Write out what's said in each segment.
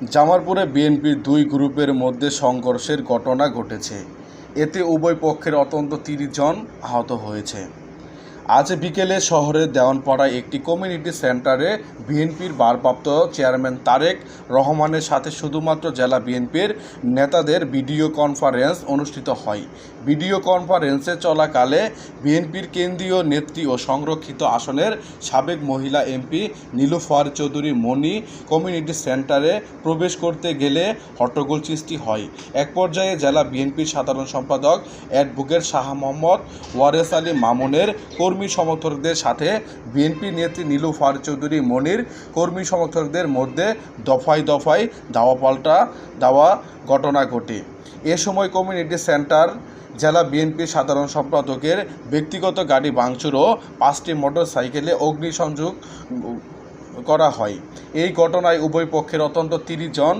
জামালপুরে বিএনপির দুই গ্রুপের মধ্যে সংঘর্ষের ঘটনা ঘটেছে। এতে উভয় পক্ষের অন্তত ৩০ জন আহত হয়েছে। আজ বিকেলে শহরের দেওয়ানপাড়ায় একটি কমিউনিটি সেন্টারে বিএনপির ভারপ্রাপ্ত চেয়ারম্যান তারেক রহমানের সাথে শুধুমাত্র জেলা বিএনপির নেতাদের ভিডিও কনফারেন্স অনুষ্ঠিত হয়। ভিডিও কনফারেন্সে চলাকালে বিএনপির কেন্দ্রীয় নেত্রী ও সংরক্ষিত আসনের সাবেক মহিলা এমপি নীলুফার চৌধুরী মনি কমিউনিটি সেন্টারে প্রবেশ করতে গেলে হট্টগোল সৃষ্টি হয়। এক পর্যায়ে জেলা বিএনপির সাধারণ সম্পাদক অ্যাডভোকেট শাহ মোহাম্মদ ওয়ারেস আলী মামুনের কর্মী সমর্থকদের সাথে বিএনপি নেত্রী নীলুফার চৌধুরী মনির কর্মী সমর্থকদের মধ্যে দফায় দফায় দাওয়া ঘটনা ঘটে। এ সময় কমিউনিটি সেন্টার জেলা বিএনপির সাধারণ সম্পাদকের ব্যক্তিগত গাড়ি ভাঙচুর ও 5টি মোটরসাইকেলে অগ্নিসংযোগ করা হয়। এই ঘটনায় উভয় পক্ষের অন্তত 30 জন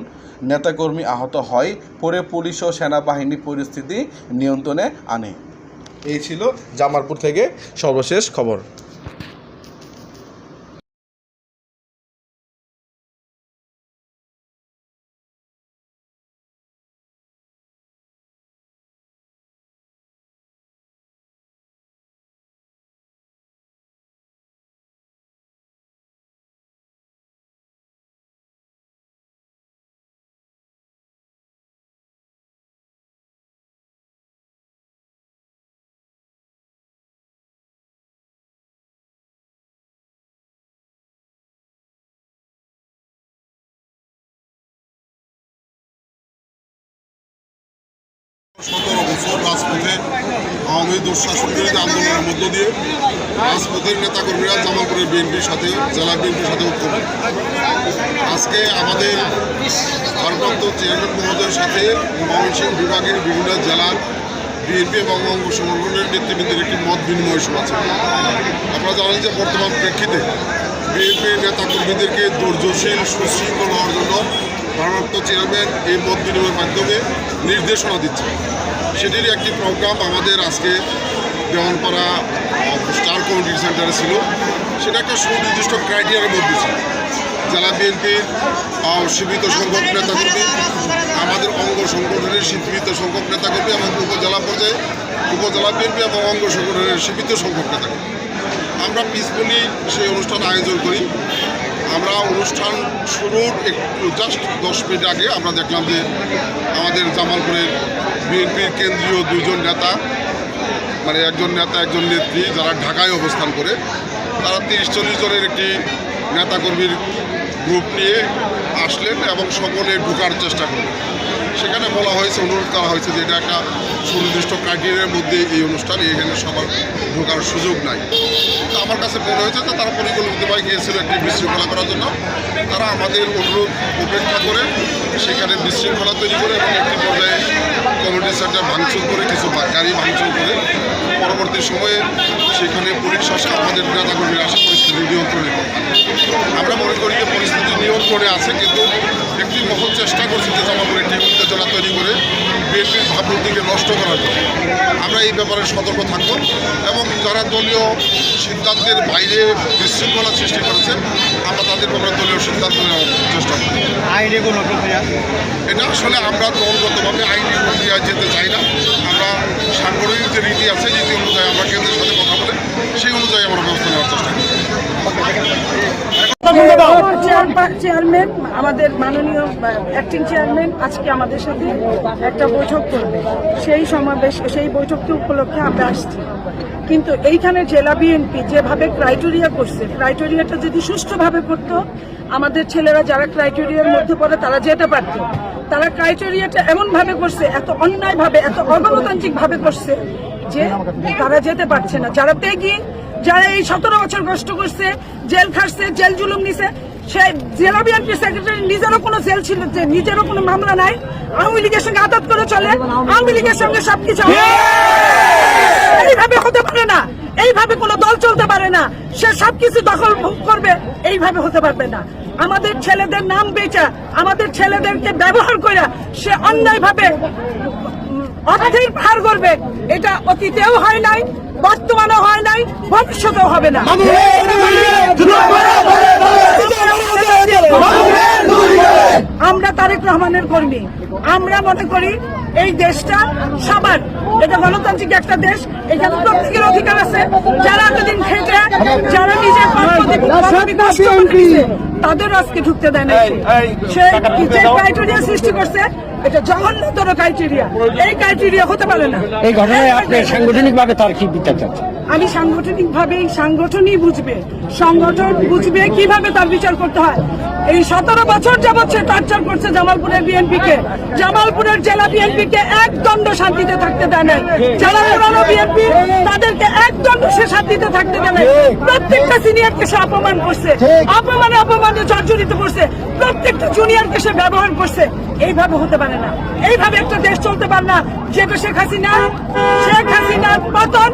নেতাকর্মী আহত হয়। পরে পুলিশ ও সেনাবাহিনী পরিস্থিতি নিয়ন্ত্রণে আনে। এই ছিল জামালপুর থেকে সর্বশেষ খবর। সতেরো বছর রাজপথে আওয়ামী দুঃশাসন বিরোধী আন্দোলনের মধ্য দিয়ে রাজপথের নেতাকর্মীরা জামালপুরের বিএনপির সাথে জেলা বিএনপির সাথে ঐক্য। আজকে আমাদের ভারপ্রাপ্ত চেয়ারম্যান মহোদয়ের সাথে ময়মনসিংহ বিভাগের বিভিন্ন জেলার বিএনপি এবং অঙ্গ সংগঠনের নেতৃবৃন্দের একটি মত বিনিময় সভা ছিল। আপনারা জানেন যে বর্তমান প্রেক্ষিতে বিএনপির নেতাকর্মীদেরকে ধৈর্যশীল সুশৃঙ্খল হওয়ার জন্য ভারপ্রাপ্ত চেয়ারম্যান এই মত বিনিময়ের মাধ্যমে নির্দেশনা দিচ্ছে। সেটির একটি প্রোগ্রাম আমাদের আজকে দেওয়ানপাড়া স্টার কমিউনিটি সেন্টারে ছিল। সেটা একটা সুনির্দিষ্ট ক্রাইটেরিয়ার মধ্যে ছিল। জেলা বিএনপির সীমিত সংখ্যক নেতাকর্মী, আমাদের অঙ্গ সংগঠনের সীমিত সংখ্যক নেতাকর্মী এবং উপজেলা পর্যায়ে উপজেলা বিএনপি এবং অঙ্গ সংগঠনের সীমিত সংখ্যক নেতাকর্মী আমরা পিসফুলি সেই অনুষ্ঠান আয়োজন করি। আমরা অনুষ্ঠান শুরুর একটু জাস্ট 10 মিনিট আগে আমরা দেখলাম যে আমাদের জামালপুরের বিএনপির কেন্দ্রীয় দুজন নেতা, মানে একজন নেতা একজন নেত্রী, যারা ঢাকায় অবস্থান করে, তারা 30-40 জনের একটি নেতাকর্মীর গ্রুপ নিয়ে আসলেন এবং সকলে ঢোকার চেষ্টা করলেন। সেখানে বলা হয়েছে, অনুরোধ করা হয়েছে যে এটা একটা সুনির্দিষ্ট ক্রাইটেরিয়ার মধ্যে এই অনুষ্ঠান, এখানে সবার ঢোকার সুযোগ নাই। তো আমার কাছে মনে হয়েছে যে তারা পরিকল্পিতভাবে গিয়েছিল একটি বিশৃঙ্খলা করার জন্য। তারা আমাদের অনুরোধ উপেক্ষা করে সেখানে বিশৃঙ্খলা তৈরি করে এবং একটি পর্যায়ে কমিউনিটি সেন্টার ভাঙচুর করে, কিছু গাড়ি ভাঙচুর করে পরবর্তী সময়ে সেখানে পুলিশ আসে, আমাদের নেতাকর্মীরা আসে পরিস্থিতি নিয়ন্ত্রণে। আমরা মনে করি যে পরিস্থিতি নিয়ন্ত্রণে আছে, কিন্তু একটি মহল চেষ্টা করছে যে জামালপুরে একটি উত্তেজনা তৈরি করে বিএনপির ভাবমূর্তিকে নষ্ট করার জন্য। আমরা এই ব্যাপারে সতর্ক থাকব এবং যারা দলীয় সিদ্ধান্তের বাইরে বিশৃঙ্খলা সৃষ্টি করেছে আমরা তাদের ব্যাপারে দলীয় সিদ্ধান্ত নেওয়ার চেষ্টা করব। আইনি কোনো প্রক্রিয়া এটা আসলে আমরা দলগতভাবে আইনি প্রক্রিয়ায় যেতে চাই না। আমরা সাংগঠনিক যে রীতি আছে, রীতি অনুযায়ী আমরা কেন্দ্রের সাথে কথা বলে সেই অনুযায়ী আমরা ব্যবস্থা নেওয়ার চেষ্টা করি। চেয়ারম্যান, আমাদের মাননীয় অ্যাক্টিং চেয়ারম্যান আজকে আমাদের সাথে একটা বৈঠক করবে। সেই বৈঠকটি উপলক্ষে আমরা আসছি। কিন্তু এইখানে জেলা বিএনপি যেভাবে ক্রাইটেরিয়া করছে, ক্রাইটেরিয়াটা যদি সুষ্ঠুভাবে করতো, আমাদের ছেলেরা যারা ক্রাইটেরিয়ার মধ্যে পড়ে তারা যেতে পারত। তারা ক্রাইটেরিয়াটা এমনভাবে করছে, এত অন্যায়ভাবে, এত অগণতান্ত্রিকভাবে করছে যে তারা যেতে পারছে না। যারা ত্যাগী, যারা এই 17 বছর কষ্ট করছে, জেল খাটছে, জেল জুলুম নিছে, সেই জেলা বিএনপি সেক্রেটারি নিজেরও কোনো জেল ছিল, যে নিজেরও কোনো মামলা নাই, আওয়ামী লীগের সঙ্গে আঘাত করে চলে, আওয়ামী লীগের সঙ্গে সবকিছু। এইভাবে হতে পারে না, এইভাবে কোনো দল চলতে পারে না। সে সবকিছু দখল করবে, এইভাবে হতে পারবে না। আমাদের ছেলেদের নাম বেচা, আমাদের ছেলেদেরকে ব্যবহার করে সে অন্যায়ভাবে অর্থের পাহাড় করবে। এটা অতীতেও হয় নাই, বর্তমানেও হয় নাই, ভবিষ্যতেও হবে না। আমরা তারেক রহমানের কর্মী। আমরা মনে করি এই দেশটা সবার, এটা গণতান্ত্রিক একটা দেশ, এখানে প্রত্যেকের অধিকার আছে। যারা এতদিন খেটে, যারা নিজের কষ্ট করেছে, তাদের আজকে ঢুকতে দেয় না। সে যে ক্রাইটেরিয়া সৃষ্টি করছে, এটা জঘন্যতর ক্রাইটেরিয়া। এই ক্রাইটেরিয়া হতে পারে না। এই ঘটনায় আপনি সাংগঠনিকভাবে তার কি বিচার চাচ্ছেন? আমি সাংগঠনিকভাবে, সংগঠনই বুঝবে, সংগঠন বুঝবে কিভাবে তার বিচার করতে হয়। এই 17 বছর যাবৎ সে টর্চার করছে জামালপুরের বিএনপিকে, জামালপুরের জেলা বিএনপিকে এক দণ্ড শান্তিতে থাকতে দেয় নাই। যারা পুরানো বিএনপি তাদেরকে এক দণ্ড সে শান্তিতে থাকতে দেয় নাই। প্রত্যেকটা সিনিয়রকে সে অপমান করছে, অপমানে জর্জরিত করছে, প্রত্যেকটা জুনিয়রকে সে ব্যবহার করছে। এইভাবে হতে পারে না, এইভাবে একটা দেশ চলতে পারে না। যেটা শেখ হাসিনার পতন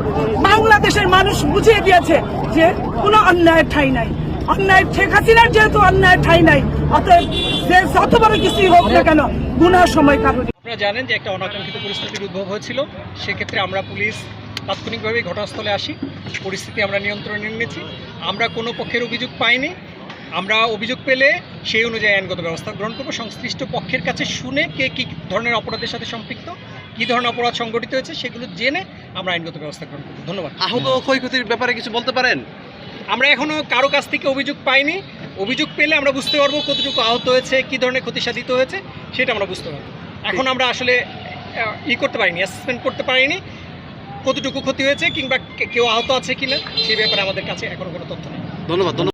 বাংলাদেশের মানুষ বুঝিয়ে দিয়েছে যে কোনো অন্যায়ের ঠাঁই নাই। অন্যায় শেখ হাসিনার যেহেতু অন্যায়ের ঠাঁই নাই, অতএব যে যত বড় কিছুই হোক না কেন গুনার সময় কারণে। আপনারা জানেন যে একটা অনাকাঙ্ক্ষিত পরিস্থিতির উদ্ভব হয়েছিল। সেক্ষেত্রে আমরা পুলিশ তাৎক্ষণিকভাবে ঘটনাস্থলে আসি, পরিস্থিতি আমরা নিয়ন্ত্রণে এনেছি। আমরা কোনো পক্ষের অভিযোগ পাইনি। আমরা অভিযোগ পেলে সেই অনুযায়ী আইনগত ব্যবস্থা গ্রহণ করব। সংশ্লিষ্ট পক্ষের কাছে শুনে কে কী ধরনের অপরাধের সাথে সম্পৃক্ত, কী ধরনের অপরাধ সংগঠিত হয়েছে সেগুলো জেনে আমরা আইনগত ব্যবস্থা গ্রহণ করব। ধন্যবাদ। আহত ক্ষয়ক্ষতির ব্যাপারে কিছু বলতে পারেন? আমরা এখনও কারো কাছ থেকে অভিযোগ পাইনি। অভিযোগ পেলে আমরা বুঝতে পারবো কতটুকু আহত হয়েছে, কী ধরনের ক্ষতি সাধিত হয়েছে সেটা আমরা বুঝতে পারবো। এখন আমরা আসলে করতে পারিনি, অ্যাসেসমেন্ট করতে পারিনি কতটুকু ক্ষতি হয়েছে কিংবা কেউ আহত আছে কিনা সেই ব্যাপারে আমাদের কাছে এখনো কোনো তথ্য নেই। ধন্যবাদ।